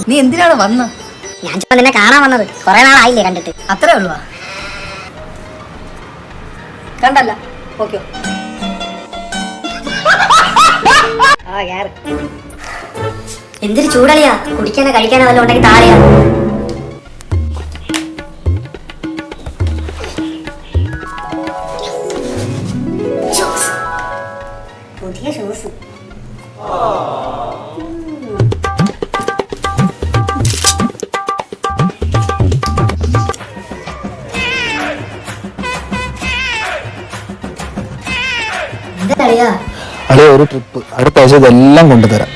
നീ എന്തിനാണ് വന്ന്? ഞാൻ ചുമ്മാ നിന്നെ കാണാൻ വന്നത്. കുറെ നാളായില്ലേ കണ്ടിട്ട്. അത്രേ ഉള്ളൂ. കണ്ടല്ല ഓക്കെ. എന്തൊരു ചൂടളിയാ. കുടിക്കാനോ കഴിക്കാനോ വല്ല ഉണ്ടെങ്കിൽ താഴെയാ. പുതിയ ഷൂസ്. അളിയ ഒരു ട്രിപ്പ് അടുത്ത ആഴ്ച ഇതെല്ലാം കൊണ്ടുതരാം.